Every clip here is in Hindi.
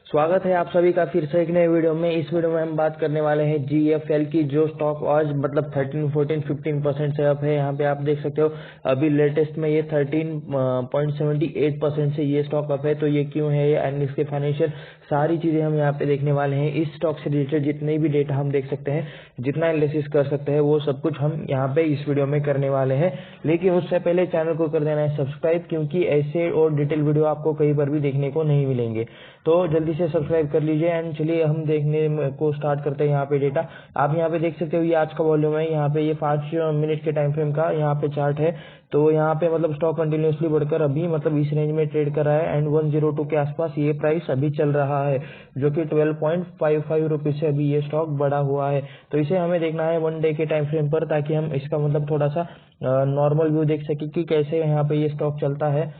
स्वागत है आप सभी का फिर से एक नए वीडियो में। इस वीडियो में हम बात करने वाले हैं GFL की, जो स्टॉक आज मतलब 13, 14, 15% से अप है। यहाँ पे आप देख सकते हो अभी लेटेस्ट में ये 13.78% से ये स्टॉक अप है। तो ये क्यों है एंड इसके फाइनेंशियल सारी चीजें हम यहाँ पे देखने वाले हैं। इस स्टॉक से रिलेटेड जितने भी डेटा हम देख सकते हैं, जितना एनालिसिस कर सकते हैं, वो सब कुछ हम यहाँ पे इस वीडियो में करने वाले हैं। लेकिन उससे पहले चैनल को कर देना है सब्सक्राइब, क्योंकि ऐसे और डिटेल वीडियो आपको कहीं पर भी देखने को नहीं मिलेंगे। तो जल्दी से सब्सक्राइब कर लीजिए एंड चलिए हम देखने को स्टार्ट करते हैं। यहाँ पे डेटा आप यहाँ पे देख सकते हो, ये आज का वॉल्यूम है। यहाँ पे ये 5 मिनट के टाइम फ्रेम का यहाँ पे चार्ट है। तो यहाँ पे मतलब स्टॉक कंटिन्यूसली बढ़कर अभी मतलब इस रेंज में ट्रेड कर रहा है एंड 102 के आसपास ये प्राइस अभी चल रहा है, जो कि 12.55 रुपीज से अभी ये स्टॉक बढ़ा हुआ है। तो इसे हमें देखना है 1 डे के टाइम फ्रेम पर, ताकि हम इसका मतलब थोड़ा सा नॉर्मल व्यू देख सके कि कैसे यहाँ पे ये स्टॉक चलता है।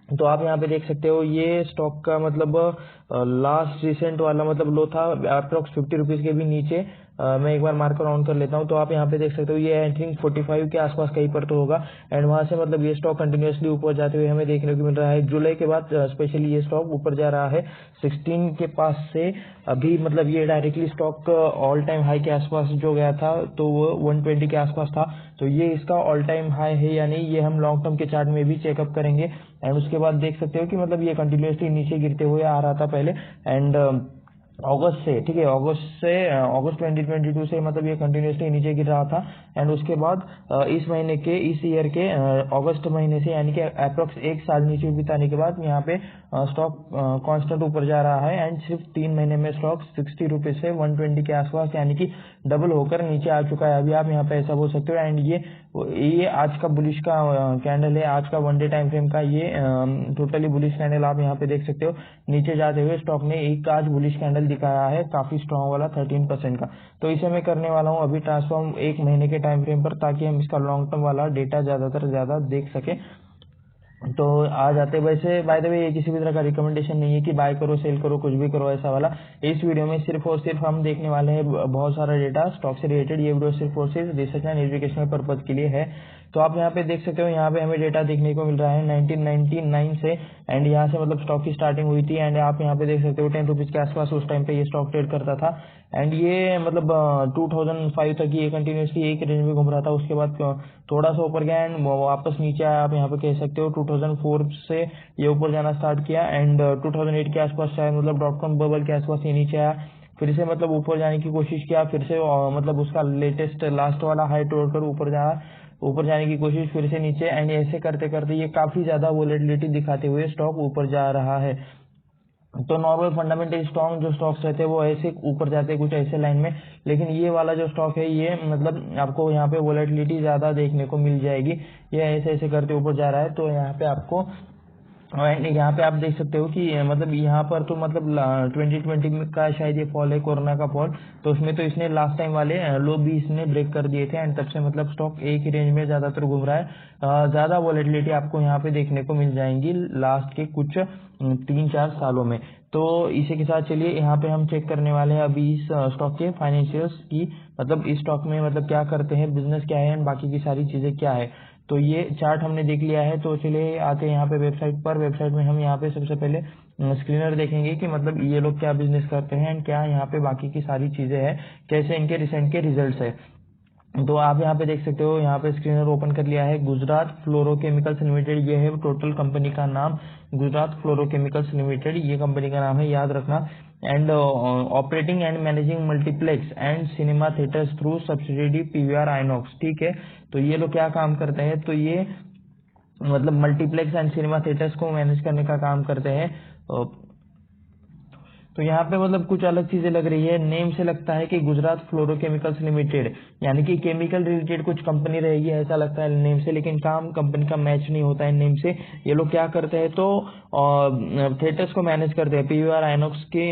तो आप यहाँ पे देख सकते हो ये स्टॉक का मतलब लास्ट रिसेंट वाला मतलब लो था अप्रोक्स 50 रुपीज के भी नीचे। मैं एक बार मार्कर ऑन कर लेता हूँ। तो आप यहाँ पे देख सकते हो ये आई थिंक 45 के आसपास कहीं पर तो होगा एंड वहां से मतलब ये स्टॉक कंटिन्यूसली ऊपर जाते हुए हमें देखने को मिल रहा है। जुलाई के बाद स्पेशली ये स्टॉक ऊपर जा रहा है 16 के पास से। अभी मतलब ये directly stock all time high के आसपास जो गया था, तो वो 120 के आसपास था। तो ये इसका ऑल टाइम हाई है या नहीं, ये हम लॉन्ग टर्म के चार्ट में भी चेकअप करेंगे। एंड उसके बाद देख सकते हो कि मतलब ये कंटिन्यूसली नीचे गिरते हुए आ रहा था पहले एंड अगस्त से, ठीक है, अगस्त 2022 से मतलब ये कंटिन्यूसली नीचे गिर रहा था एंड उसके बाद इस महीने के इस ईयर के अगस्त महीने से यानी कि अप्रोक्स एक साल नीचे बिताने के बाद यहाँ पे स्टॉक कांस्टेंट ऊपर जा रहा है एंड सिर्फ 3 महीने में स्टॉक 60 रुपीज से 120 के आसपास यानी कि डबल होकर नीचे आ चुका है। अभी आप यहाँ पे ऐसा बोल सकते हो एंड ये आज का बुलिश का कैंडल है, आज का 1 डे टाइम फ्रेम का ये टोटली बुलिश कैंडल आप यहाँ पे देख सकते हो। नीचे जाते हुए स्टॉक ने एक आज बुलिश कैंडल दिखाया है, काफी स्ट्रॉन्ग वाला 13% का। तो इसे मैं करने वाला हूँ अभी ट्रांसफॉर्म 1 महीने के टाइम फ्रेम पर, ताकि हम इसका लॉन्ग टर्म वाला डेटा ज्यादातर ज्यादा देख सके। तो आ जाते। वैसे बाय द वे ये किसी भी तरह का रिकमेंडेशन नहीं है कि बाय करो सेल करो कुछ भी करो ऐसा वाला। इस वीडियो में सिर्फ और सिर्फ हम देखने वाले हैं बहुत सारा डेटा स्टॉक से रिलेटेड। ये वीडियो सिर्फ और सिर्फ रिसर्च एंड एजुकेशनल पर्पज के लिए है। तो आप यहाँ पे देख सकते हो, यहाँ पे हमें डेटा देखने को मिल रहा है 1999 से एंड यहाँ से मतलब स्टॉक की स्टार्टिंग हुई थी एंड आप यहाँ पे देख सकते हो 10 रुपीज के आसपास उस टाइम पे ये स्टॉक ट्रेड करता था एंड ये मतलब 2005 तक ये कंटिन्यूसली एक रेंज में घूम रहा था। उसके बाद थोड़ा सा ऊपर गया एंड वापस नीचे आया। आप यहाँ पे कह सकते हो 2004 से ये ऊपर जाना स्टार्ट किया एंड 2008 के आसपास शायद मतलब .com बबल के आसपास ये नीचे आया, फिर से मतलब ऊपर जाने की कोशिश किया, फिर से मतलब उसका लेटेस्ट लास्ट वाला हाई तोड़कर ऊपर जाने की कोशिश, फिर से नीचे एंड ऐसे करते करते ये काफी ज्यादा वोलेटिलिटी दिखाते हुए स्टॉक ऊपर जा रहा है। तो नॉर्मल फंडामेंटल स्ट्रॉन्ग जो स्टॉक्स रहते हैं वो ऐसे ऊपर जाते हैं कुछ ऐसे लाइन में, लेकिन ये वाला जो स्टॉक है ये मतलब आपको यहाँ पे वोलेटिलिटी ज्यादा देखने को मिल जाएगी। ये ऐसे ऐसे करते ऊपर जा रहा है। तो यहाँ पे आपको यहाँ पे आप देख सकते हो कि मतलब यहाँ पर तो मतलब 2020 का शायद ये फॉल है, कोरोना का फॉल। तो उसमें तो इसने लास्ट टाइम वाले लो भी इसने ब्रेक कर दिए थे एंड तब से मतलब स्टॉक एक ही रेंज में ज्यादातर घूम रहा है। ज्यादा वॉलेटिलिटी आपको यहाँ पे देखने को मिल जाएंगी लास्ट के कुछ 3-4 सालों में। तो इसी के साथ चलिए यहाँ पे हम चेक करने वाले हैं अभी इस स्टॉक के फाइनेंशियल्स की, मतलब इस स्टॉक में मतलब क्या करते हैं, बिजनेस क्या है एंड बाकी की सारी चीजें क्या है। तो ये चार्ट हमने देख लिया है। तो चलिए आते हैं यहाँ पे वेबसाइट पर। वेबसाइट में हम यहाँ पे सबसे पहले स्क्रीनर देखेंगे कि मतलब ये लोग क्या बिजनेस करते हैं एंड क्या यहाँ पे बाकी की सारी चीजें हैं, कैसे इनके रिसेंट के रिजल्ट्स है। तो आप यहाँ पे देख सकते हो, यहाँ पे स्क्रीनर ओपन कर लिया है। गुजरात फ्लोरोकेमिकल्स लिमिटेड ये है टोटल कंपनी का नाम, गुजरात फ्लोरोकेमिकल्स लिमिटेड ये कंपनी का नाम है, याद रखना। And operating and managing multiplex and cinema theatres through subsidy PVR INOX, ठीक है। तो ये लोग क्या काम करते हैं, तो ये मतलब मल्टीप्लेक्स एंड सिनेमा थिएटर्स को मैनेज करने का काम करते हैं। तो यहाँ पे मतलब कुछ अलग चीजें लग रही है, नेम से लगता है कि गुजरात फ्लोरोकेमिकल्स लिमिटेड यानी कि केमिकल रिलेटेड कुछ कंपनी रहेगी ऐसा लगता है नेम से, लेकिन काम कंपनी का मैच नहीं होता है नेम से। ये लोग क्या करते हैं, तो थिएटर्स को मैनेज करते हैं, पीवीआर आइनॉक्स के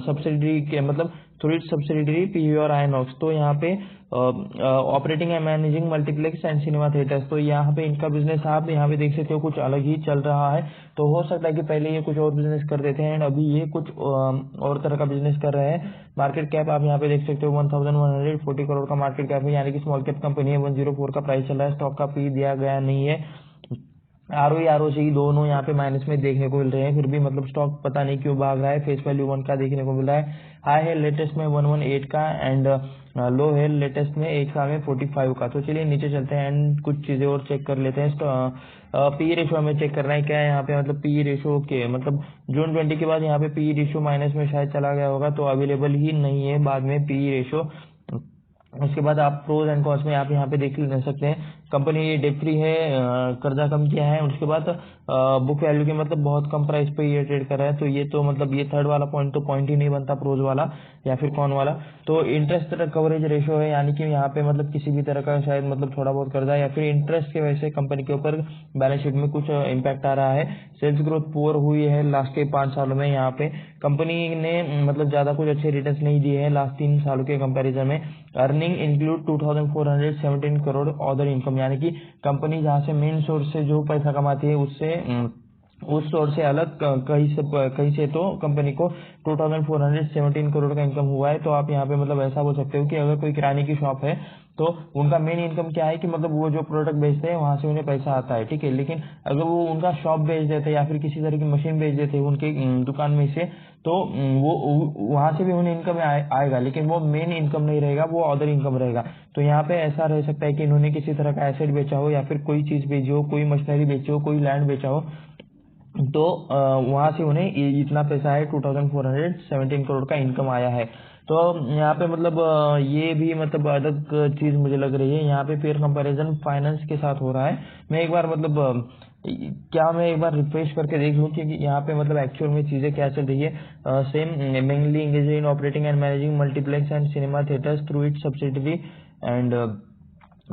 सब्सिडरी के मतलब थ्रू सब्सिडरी पीवीआर आइनॉक्स। तो यहाँ पे operating and managing multiplex and cinema theatres, तो यहाँ पे इनका बिजनेस आप यहाँ पे देख सकते हो कुछ अलग ही चल रहा है। तो हो सकता है कि पहले ये कुछ और बिजनेस करते थे एंड अभी ये कुछ और तरह का बिजनेस कर रहे हैं। मार्केट कैप आप यहाँ पे देख सकते हो 1140 करोड़ का मार्केट कैप है, यानी कि स्मॉल कैप कंपनी है। 104 का प्राइस चल रहा है, स्टॉक का पी दिया गया नहीं है। ROE दोनों यहाँ पे माइनस में देखने को मिल रहे हैं, फिर भी मतलब स्टॉक पता नहीं क्यों भाग रहा है। फेस वैल्यू 1 का देखने को मिल रहा है, हाई है लेटेस्ट में 118 का एंड लो है लेटेस्ट में एक साल में 45 का। तो चलिए नीचे चलते हैं एंड कुछ चीजें और चेक कर लेते हैं। पी रेशो हमें चेक करना है क्या है यहाँ पे, मतलब पी रेशो के मतलब जून 20 के बाद यहाँ पे पी रेशो माइनस में शायद चला गया होगा, तो अवेलेबल ही नहीं है बाद में पी रेशो। उसके बाद आप प्रोज एंड कॉन्स में आप यहाँ पे देख सकते हैं, कंपनी डेट फ्री है, कर्जा कम किया है। उसके बाद बुक वैल्यू के मतलब बहुत कम प्राइस पे ये ट्रेड कर रहा है, तो ये तो मतलब ये थर्ड वाला पॉइंट तो पॉइंट ही नहीं बनता प्रोज वाला या फिर कौन वाला। तो इंटरेस्ट कवरेज रेशो है, यानी कि यहाँ पे मतलब किसी भी तरह का शायद मतलब थोड़ा बहुत कर्जा या फिर इंटरेस्ट की वजह से कंपनी के ऊपर बैलेंस शीट में कुछ इम्पैक्ट आ रहा है। सेल्स ग्रोथ पुअर हुई है लास्ट के 5 सालों में, यहाँ पे कंपनी ने मतलब ज्यादा कुछ अच्छे रिटर्न नहीं दिए हैं लास्ट 3 सालों के कंपैरिजन में। Earning include 2417 crore other income, यानी कि कंपनी जहां से मेन सोर्स से जो पैसा कमाती है उससे उस सोर्स से अलग कहीं से तो कंपनी को 2417 करोड़ का इनकम हुआ है। तो आप यहाँ पे मतलब ऐसा बोल सकते हो कि अगर कोई किराने की शॉप है तो उनका मेन इनकम क्या है कि मतलब वो जो प्रोडक्ट बेचते हैं वहां से उन्हें पैसा आता है, ठीक है। लेकिन अगर वो उनका शॉप बेच देते हैं या फिर किसी तरह की मशीन बेच देते हैं उनके दुकान में से, तो वो वहां से भी उन्हें इनकम आएगा, लेकिन वो मेन इनकम नहीं रहेगा, वो अदर इनकम रहेगा। तो यहाँ पे ऐसा रह सकता है कि इन्होंने किसी तरह का एसेट बेचा हो या फिर कोई चीज बेची हो, कोई मशीनरी बेची हो, कोई लैंड बेचा हो, तो वहां से उन्हें इतना पैसा है 2417 करोड़ का इनकम आया है। तो यहाँ पे मतलब ये भी मतलब अलग चीज मुझे लग रही है। यहाँ पे पेयर कंपैरिजन फाइनेंस के साथ हो रहा है। मैं एक बार मतलब क्या मैं एक बार रिफ्रेश करके देख लूँ कि यहाँ पे मतलब एक्चुअल में चीजें क्या चल रही है। Same mainly engage in operating and managing multiplex and cinema theatres through it subsidiary and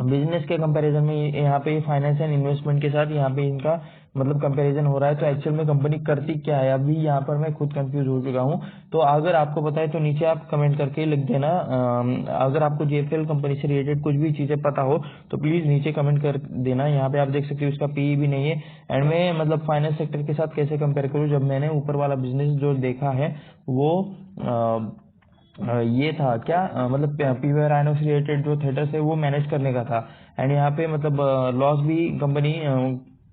business के कंपैरिजन में यहाँ पे फाइनेंस एंड इन्वेस्टमेंट के साथ यहाँ पे इनका मतलब कंपैरिजन हो रहा है। तो एक्चुअल में कंपनी करती क्या है, अभी यहाँ पर मैं खुद कंफ्यूज हो चुका हूँ। तो अगर आपको पता है तो नीचे आप कमेंट करके लिख देना। अगर आपको जेएफएल कंपनी से रिलेटेड कुछ भी चीजें पता हो तो प्लीज नीचे कमेंट कर देना। यहाँ पे आप देख सकते हो इसका पीई भी नहीं है। एंड मैं मतलब फाइनेंस सेक्टर के साथ कैसे कंपेयर करूँ, जब मैंने ऊपर वाला बिजनेस जो देखा है वो ये था क्या मतलब पीवीआर राइनो से रिलेटेड जो थिएटर्स है वो मैनेज करने का था। एंड यहाँ पे मतलब लॉस भी कंपनी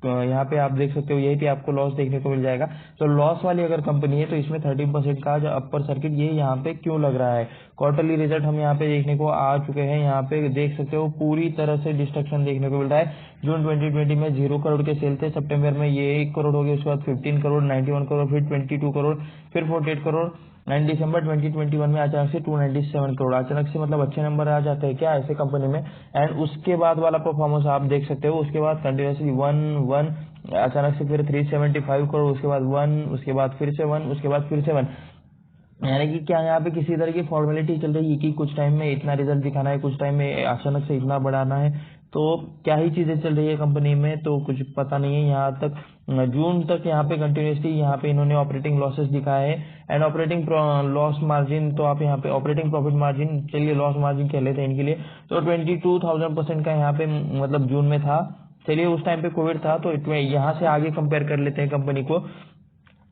यहाँ पे आप देख सकते हो, यही पे आपको लॉस देखने को मिल जाएगा। तो लॉस वाली अगर कंपनी है तो इसमें 13% का जो अपर सर्किट ये यहाँ पे क्यों लग रहा है। क्वार्टरली रिजल्ट हम यहाँ पे देखने को आ चुके हैं, यहाँ पे देख सकते हो पूरी तरह से डिस्ट्रक्शन देखने को मिल रहा है। जून 2020 में 0 करोड़ के सेल थे, सितंबर में ये 1 करोड़ हो गए, उसके बाद 15 करोड़, 91 करोड़, फिर 22 करोड़, फिर 48 करोड़ एंड दिसंबर 2021 में अचानक से 297 करोड़। अचानक से मतलब अच्छे नंबर आ जाते हैं क्या ऐसे कंपनी में। एंड उसके बाद वाला परफॉर्मेंस आप देख सकते हो, उसके बाद कंटिन्यूसली 1 अचानक से फिर 375 करोड़, उसके बाद 1, उसके बाद फिर से 1, उसके बाद फिर से 1। यानी कि क्या यहाँ पे किसी तरह की फॉर्मेलिटी चल रही है कि कुछ टाइम में इतना रिजल्ट दिखाना है, कुछ टाइम में अचानक से इतना बढ़ाना है। तो क्या ही चीजें चल रही है कंपनी में तो कुछ पता नहीं है। यहाँ तक जून तक यहाँ पे कंटिन्यूसली यहाँ पे इन्होंने ऑपरेटिंग लॉसेस दिखाए हैं एंड ऑपरेटिंग लॉस मार्जिन, तो आप यहाँ पे ऑपरेटिंग प्रॉफिट मार्जिन, चलिए लॉस मार्जिन कह लेते हैं इनके लिए, तो 22,000% का यहाँ पे मतलब जून में था। चलिए उस टाइम पे कोविड था, तो यहाँ से आगे कंपेयर कर लेते हैं कंपनी को।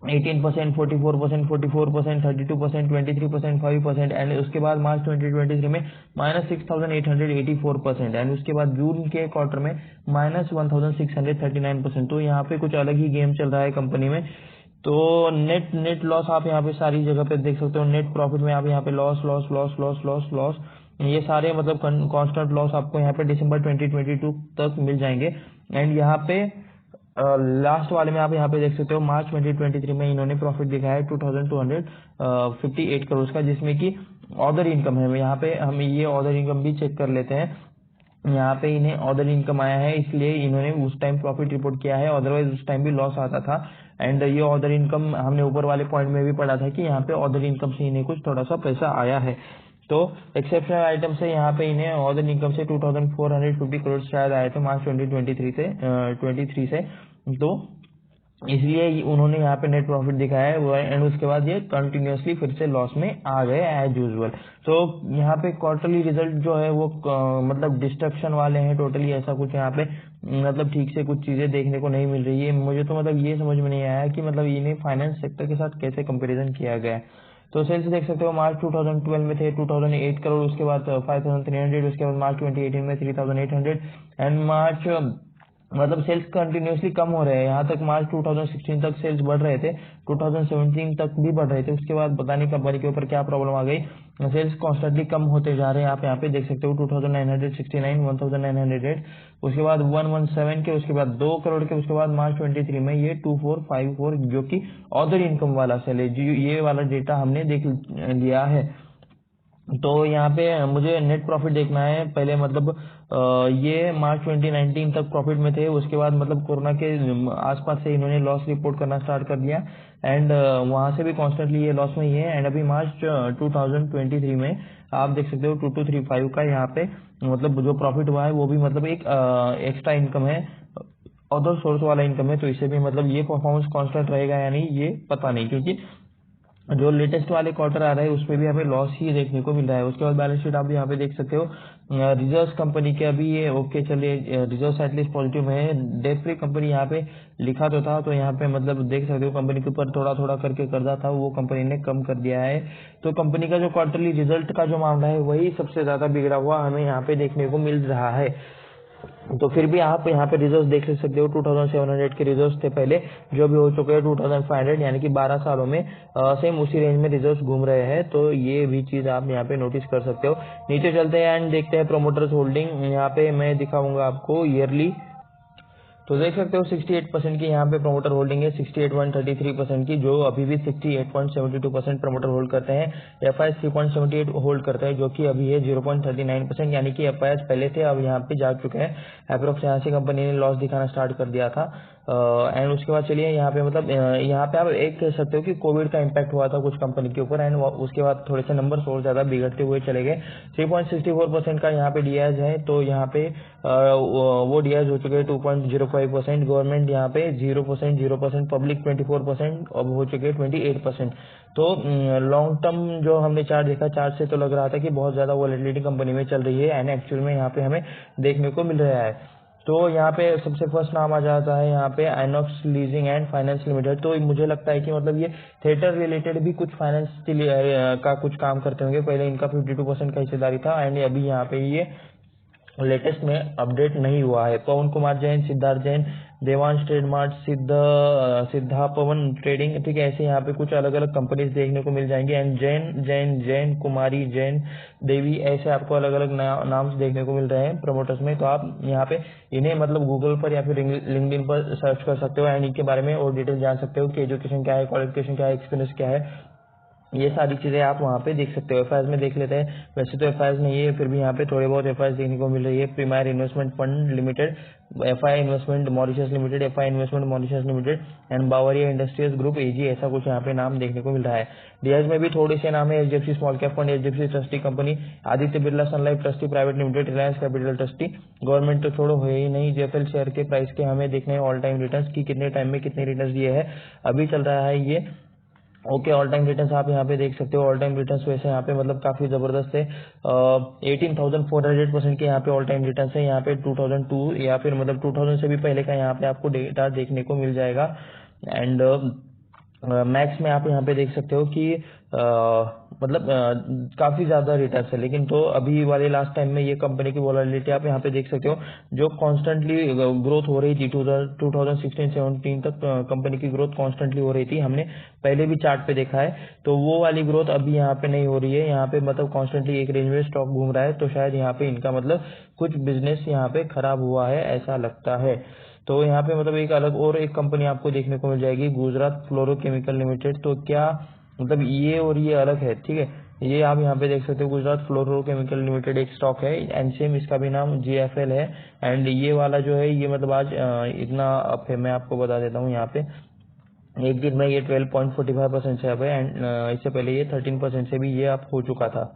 18%, 44%, 44%, 32%, 23%, 5% एंड उसके बाद मार्च 2023 में -6,884% एंड उसके बाद जून के क्वार्टर में -1,639%। तो यहाँ पे कुछ अलग ही गेम चल रहा है कंपनी में। तो नेट लॉस आप यहाँ पे सारी जगह पे देख सकते हो। नेट प्रॉफिट में आप यहाँ पे loss loss loss loss loss loss ये सारे मतलब कांस्टेंट लॉस आपको यहाँ पे दिसंबर 2022 तक मिल जाएंगे। एंड यहाँ पे लास्ट वाले में आप यहाँ पे देख सकते हो मार्च 2023 में इन्होंने प्रॉफिट दिखाया है 2258 करोड़ का, जिसमें कि अदर इनकम है। यहाँ पे हम ये अदर इनकम भी चेक कर लेते हैं। यहाँ पे इन्हें अदर इनकम आया है, इसलिए इन्होंने उस टाइम प्रॉफिट रिपोर्ट किया है, अदरवाइज उस टाइम भी लॉस आता था। एंड ये अदर इनकम हमने ऊपर वाले पॉइंट में भी पढ़ा था कि यहाँ पे अदर इनकम से इन्हें कुछ थोड़ा सा पैसा आया है। तो एक्सेप्शनल आइटम से यहाँ पे इन्हें अदर इनकम से 2450 करोड़ शायद आए थे मार्च 2023 से। तो इसलिए उन्होंने यहाँ पे नेट प्रॉफिट दिखाया है एंड उसके बाद ये कंटिन्यूअसली फिर से लॉस में आ गए एज यूजुअल। तो यहाँ पे क्वार्टरली रिजल्ट जो है वो मतलब डिस्ट्रक्शन वाले हैं टोटली, ऐसा कुछ यहाँ पे मतलब ठीक से कुछ चीजें देखने को नहीं मिल रही है। मुझे तो मतलब ये समझ में नहीं आया कि मतलब इन्हें फाइनेंस सेक्टर के साथ कैसे कंपेरिजन किया गया है। तो सेल्स देख सकते हो मार्च 2012 में थे 2008 करोड़, उसके बाद 5300, उसके बाद मार्च 2018 में 3800 एंड मार्च मतलब सेल्स कंटिन्यूसली कम हो रहे हैं। यहाँ तक मार्च 2016 तक सेल्स बढ़ रहे थे, 2017 तक भी बढ़ रहे थे, उसके बाद पता नहीं कंपनी के ऊपर क्या प्रॉब्लम आ गई, सेल्स कॉन्स्टेंटली कम होते जा रहे हैं। आप यहाँ पे देख सकते हो 2969, 1908, उसके बाद 117 के, उसके बाद 2 करोड़ के, उसके बाद मार्च 23 में ये 2454, जो कि अदर इनकम वाला सेल है। ये वाला डेटा हमने देख लिया है। तो यहाँ पे मुझे नेट प्रॉफिट देखना है पहले, मतलब ये मार्च 2019 तक प्रॉफिट में थे, उसके बाद मतलब कोरोना के आसपास से इन्होंने लॉस रिपोर्ट करना स्टार्ट कर दिया, एंड वहां से भी कॉन्स्टेंटली ये लॉस में ही है। एंड अभी मार्च 2023 में आप देख सकते हो 2235 का यहाँ पे मतलब जो प्रॉफिट हुआ है वो भी मतलब एक एक्स्ट्रा इनकम है, अदर सोर्स वाला इनकम है। तो इससे भी मतलब ये परफॉर्मेंस कांस्टेंट रहेगा या नहीं ये पता नहीं, क्योंकि जो लेटेस्ट वाले क्वार्टर आ रहे हैं उसमें भी हमें लॉस ही देखने को मिल रहा है। उसके बाद बैलेंस शीट आप यहाँ पे देख सकते हो, रिजर्व कंपनी के अभी ये ओके चलिए, रिजर्व एटलीस्ट पॉजिटिव है, डेट फ्री कंपनी यहाँ पे लिखा तो था, तो यहाँ पे मतलब देख सकते हो कंपनी के ऊपर थोड़ा थोड़ा करके कर्जा था, वो कंपनी ने कम कर दिया है। तो कंपनी का जो क्वार्टरली रिजल्ट का जो मामला है वही सबसे ज्यादा बिगड़ा हुआ हमें यहाँ पे देखने को मिल रहा है। तो फिर भी आप यहाँ पे रिजर्व देख सकते हो, 2700 के रिजर्व थे पहले, जो भी हो चुके हैं 2500, यानी कि 12 सालों में सेम उसी रेंज में रिजर्व घूम रहे हैं। तो ये भी चीज आप यहाँ पे नोटिस कर सकते हो। नीचे चलते हैं एंड देखते हैं प्रोमोटर्स होल्डिंग। यहाँ पे मैं दिखाऊंगा आपको ईयरली, तो देख सकते हो 68% की यहाँ पे प्रोमोटर होल्डिंग है, 68.33% की, जो अभी भी 68.72% प्रोमोटर होल्ड करते हैं। एफआईएस 3.78 होल्ड करता है, जो कि अभी है 0.39%, यानी कि एफआईएस पहले थे अब यहाँ पे जा चुके हैं। अप्रोक्स यहाँ से कंपनी ने लॉस दिखाना स्टार्ट कर दिया था। एंड उसके बाद चलिए यहाँ पे मतलब यहाँ पे आप एक कह सकते हो कि कोविड का इम्पैक्ट हुआ था कुछ कंपनी के ऊपर, एंड उसके बाद थोड़े से नंबर और ज्यादा बिगड़ते हुए चले गए। 3.64% का यहाँ पे डीआईएस है, तो यहाँ पे वो डीआईएस हो चुके हैं 2.05%, गवर्नमेंट यहाँ पे 0%, पब्लिक 24%, अब हो चुके हैं 28%। तो लॉन्ग टर्म जो हमने चार्ट देखा, चार्ट से तो लग रहा था कि बहुत ज्यादा वॉलेटिलिटी कंपनी में चल रही है, एंड एक्चुअल में यहाँ पे हमें देखने को मिल रहा है। तो यहाँ पे सबसे फर्स्ट नाम आ जाता है यहाँ पे Inox leasing and finance limited. तो मुझे लगता है कि मतलब ये थिएटर रिलेटेड भी कुछ फाइनेंस का कुछ काम करते होंगे। पहले इनका 52% का हिस्सेदारी था, एंड अभी यहाँ पे ये लेटेस्ट में अपडेट नहीं हुआ है। पवन कुमार जैन, सिद्धार्थ जैन, देवांश ट्रेडमार्ट, सिद्धा पवन ट्रेडिंग, ठीक है, ऐसे यहाँ पे कुछ अलग अलग कंपनीज देखने को मिल जाएंगे। एंड जैन कुमारी, जैन देवी, ऐसे आपको अलग अलग नाम देखने को मिल रहे हैं प्रमोटर्स में। तो आप यहाँ पे इन्हें मतलब गूगल पर या फिर लिंक्डइन पर सर्च कर सकते हो, एंड इनके बारे में और डिटेल जान सकते हो कि एजुकेशन क्या है, क्वालिफिकेशन क्या है, एक्सपीरियंस क्या है, ये सारी चीजें आप वहाँ पे देख सकते हो। एफआईएस में देख लेते हैं, वैसे तो एफआईएस नहीं है, फिर भी यहाँ पे थोड़े बहुत एफआईएस देखने को मिल रही है। Premier investment fund limited, FI investment Mauritius limited, FI investment Mauritius limited, and Bavaria industries group AG, ऐसा कुछ यहाँ पे नाम देखने को मिल रहा है। डीएस में भी थोड़े से नाम है, HDFC small cap fund, HDFC trustee company, Aditya Birla sun life trustee private limited, Reliance capital trustee. Government तो छोड़ो है ही नहीं। जेएफएल शेयर के प्राइस के हमें देखने हैं ऑल टाइम रिटर्न की, कितने टाइम में कितने रिटर्न दिए है, अभी चल रहा है ये ओके। ऑल टाइम रिटर्न्स आप यहाँ पे देख सकते हो। ऑल टाइम रिटर्न्स वैसे यहाँ पे मतलब काफी जबरदस्त है, 18,400% के यहाँ पे ऑल टाइम रिटर्न्स है। यहाँ पे 2002 या फिर मतलब 2000 से भी पहले का यहाँ पे आपको डेटा देखने को मिल जाएगा। एंड मैक्स में आप यहाँ पे देख सकते हो कि मतलब काफी ज्यादा रिटर्न है। लेकिन तो अभी वाले लास्ट टाइम में ये कंपनी की वॉलेटिलिटी आप यहाँ पे देख सकते हो, जो कॉन्स्टेंटली ग्रोथ हो रही थी 2016-17 तक कंपनी की ग्रोथ कॉन्स्टेंटली हो रही थी, हमने पहले भी चार्ट पे देखा है। तो वो वाली ग्रोथ अभी यहाँ पे नहीं हो रही है, यहाँ पे मतलब कॉन्स्टेंटली एक रेंज में स्टॉक घूम रहा है। तो शायद यहाँ पे इनका मतलब कुछ बिजनेस यहाँ पे खराब हुआ है ऐसा लगता है। तो यहाँ पे मतलब एक अलग और एक कंपनी आपको देखने को मिल जाएगी, गुजरात फ्लोरोकेमिकल लिमिटेड। तो क्या मतलब ये और ये अलग है, ठीक है, ये आप यहाँ पे देख सकते हो, गुजरात फ्लोरोकेमिकल लिमिटेड एक स्टॉक है, एनसीएम इसका भी नाम जीएफएल है। एंड ये वाला जो है ये मतलब आज इतना अप है, मैं आपको बता देता हूँ। यहाँ पे एक दिन में ये 12.45% से अप है, एंड इससे पहले ये 13% से भी ये अप हो चुका था।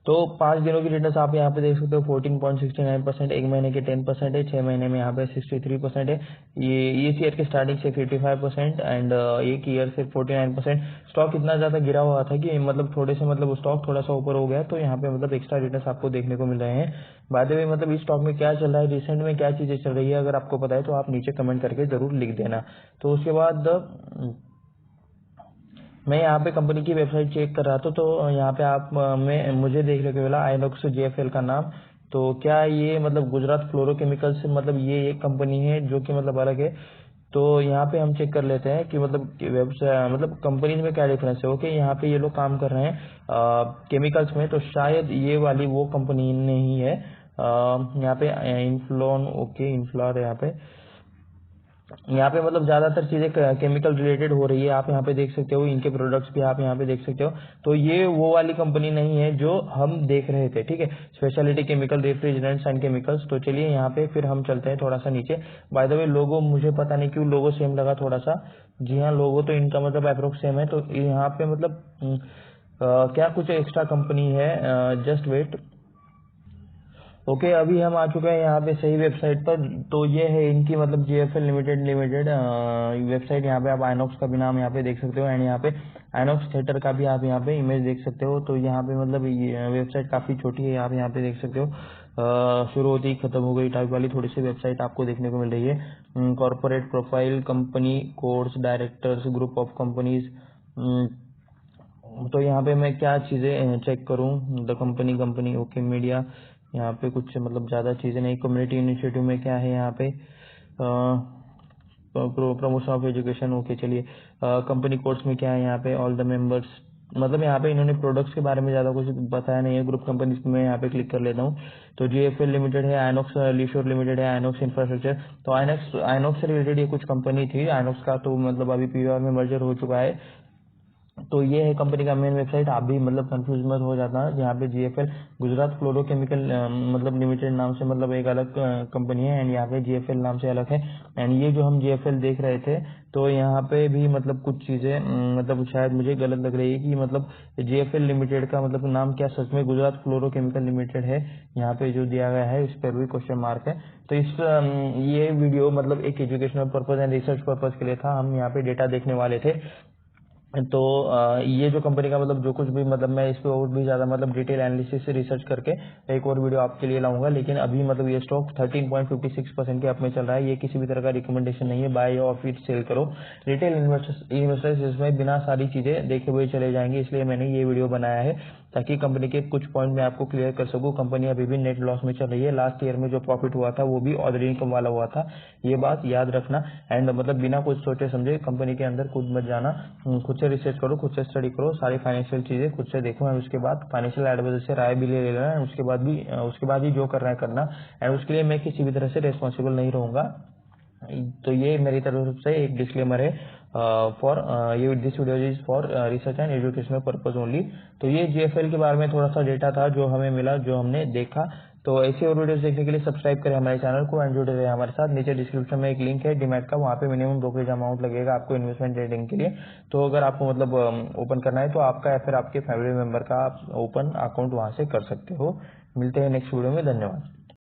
तो 5 दिनों की रिटर्न आप यहाँ पे देख सकते हो, 14.69%, एक महीने के 10% है, 6 महीने में यहाँ पे 63% है, ये इस ईयर के स्टार्टिंग से 55%, एंड एक ईयर से 49%। स्टॉक इतना ज्यादा गिरा हुआ था कि मतलब थोड़े से मतलब स्टॉक थोड़ा सा ऊपर हो गया, तो यहाँ पे मतलब एक्स्ट्रा रिटर्न आपको देखने को मिल रहे हैं। बाय द वे मतलब इस स्टॉक में क्या चल रहा है, रिसेंट में क्या चीजें चल रही है, अगर आपको पता है तो आप नीचे कमेंट करके जरूर लिख देना। तो उसके बाद मैं यहाँ पे कंपनी की वेबसाइट चेक कर रहा था, तो यहाँ पे आप मुझे देखने को मिला आइनॉक्स जेएफएल का नाम, तो क्या ये मतलब गुजरात फ्लोरोकेमिकल से मतलब ये एक कंपनी है जो कि मतलब अलग है। तो यहाँ पे हम चेक कर लेते हैं कि मतलब वेबसाइट मतलब कंपनीज में क्या डिफरेंस है। ओके, यहाँ पे ये लोग काम कर रहे हैं केमिकल्स में, तो शायद ये वाली वो कंपनी नहीं है। यहाँ पे इन्फ्लोन, ओके इन्फ्लोर, यहाँ पे मतलब ज्यादातर चीजें केमिकल रिलेटेड हो रही है। आप यहाँ पे देख सकते हो इनके प्रोडक्ट्स भी आप यहाँ पे देख सकते हो। तो ये वो वाली कंपनी नहीं है जो हम देख रहे थे, ठीक है, speciality chemical refrigerants and chemicals. तो चलिए यहाँ पे फिर हम चलते हैं थोड़ा सा नीचे। बाय द वे लोगो मुझे पता नहीं क्यों लोगो सेम लगा थोड़ा सा। जी हाँ, लोगो तो इनका मतलब अप्रोक्स सेम है। तो यहाँ पे मतलब क्या कुछ एक्स्ट्रा कंपनी है, जस्ट वेट। ओके, अभी हम आ चुके हैं यहाँ पे सही वेबसाइट पर। तो ये है इनकी मतलब GFL लिमिटेड वेबसाइट। यहाँ पे आप आइनॉक्स का भी नाम यहाँ पे देख सकते हो, एंड यहाँ पे आइनॉक्स थिएटर का भी आप यहाँ पे इमेज देख सकते हो। तो यहाँ पे मतलब ये वेबसाइट काफी छोटी है, आप यहाँ पे देख सकते हो। शुरू होती ही खत्म हो गई टाइप वाली थोड़ी सी वेबसाइट आपको देखने को मिल रही है। Corporate profile, company codes, directors, group of companies. तो यहाँ पे मैं क्या चीजें चेक करूँ, द कंपनी, ओके, मीडिया। यहाँ पे कुछ मतलब ज्यादा चीजें नहीं। कम्युनिटी इनिशिएटिव में क्या है यहाँ पे, प्रमोशन ऑफ एजुकेशन, ओके चलिए। कंपनी कोर्स में क्या है यहाँ पे, ऑल द मेंबर्स। मतलब यहाँ पे इन्होंने प्रोडक्ट्स के बारे में ज्यादा कुछ बताया नहीं है। ग्रुप कंपनीज में यहाँ पे क्लिक कर लेता हूँ। तो GFL लिमिटेड है, आइनॉक्स लीश्योर लिमिटेड है, आइनॉक्स इंफ्रास्ट्रक्चर। तो आइनॉक्स से रिलेटेड ये कुछ कंपनी थी। आइनॉक्स का तो मतलब अभी PVR में मर्जर हो चुका है। तो ये है कंपनी का मेन वेबसाइट। आप भी मतलब कंफ्यूज मत हो जाता, जहाँ पे GFL गुजरात फ्लोरोकेमिकल मतलब लिमिटेड नाम से मतलब एक अलग कंपनी है, एंड यहाँ पे GFL नाम से अलग है। एंड ये जो हम GFL देख रहे थे, तो यहाँ पे भी मतलब कुछ चीजें मतलब शायद मुझे गलत लग रही है कि मतलब GFL लिमिटेड का मतलब नाम क्या सच में गुजरात फ्लोरोकेमिकल लिमिटेड है। यहाँ पे जो दिया गया है इस पर भी क्वेश्चन मार्क है। तो इस ये वीडियो मतलब एक educational purpose and research purpose के लिए था। हम यहाँ पे डेटा देखने वाले थे। तो ये जो कंपनी का मतलब जो कुछ भी मतलब मैं इस पे और भी ज्यादा मतलब डिटेल एनालिसिस से रिसर्च करके एक और वीडियो आपके लिए लाऊंगा। लेकिन अभी मतलब ये स्टॉक 13.56% के अप में चल रहा है। ये किसी भी तरह का रिकमेंडेशन नहीं है बाय और फिर सेल करो। रिटेल इन्वेस्टर्स इसमें बिना सारी चीजें देखे हुए चले जाएंगे, इसलिए मैंने ये वीडियो बनाया है ताकि कंपनी के कुछ पॉइंट मैं आपको क्लियर कर सकूं। कंपनी अभी भी नेट लॉस में चल रही है। लास्ट ईयर में जो प्रॉफिट हुआ था वो भी ऑर्डर इनकम वाला हुआ था, ये बात याद रखना। एंड मतलब बिना कुछ सोचे समझे कंपनी के अंदर खुद मत जाना। खुद से रिसर्च करो, खुद से स्टडी करो, सारी फाइनेंशियल चीजें खुद से देखो, एंड उसके बाद फाइनेंशियल एडवाइजर से राय भी ले लेना। उसके बाद ही जो करना है करना। एंड उसके लिए मैं किसी भी तरह से रिस्पॉन्सिबल नहीं रहूंगा। तो ये मेरी तरफ से एक डिस्क्लेमर है फॉर ये this video is for research and educational purpose only. तो ये GFL के बारे में थोड़ा सा डेटा था जो हमें मिला, जो हमने देखा। तो ऐसे और वीडियोस देखने के लिए सब्सक्राइब करें हमारे चैनल को एंड जुड़े रहे हमारे साथ। नीचे डिस्क्रिप्शन में एक लिंक है डीमैट का, वहाँ पे मिनिमम ब्रोकरेज अमाउंट लगेगा आपको इन्वेस्टमेंट ट्रेडिंग के लिए। तो अगर आपको मतलब ओपन करना है तो आपका या फिर आपके फैमिली मेंबर का आप ओपन अकाउंट वहाँ से कर सकते हो। मिलते हैं नेक्स्ट वीडियो में, धन्यवाद।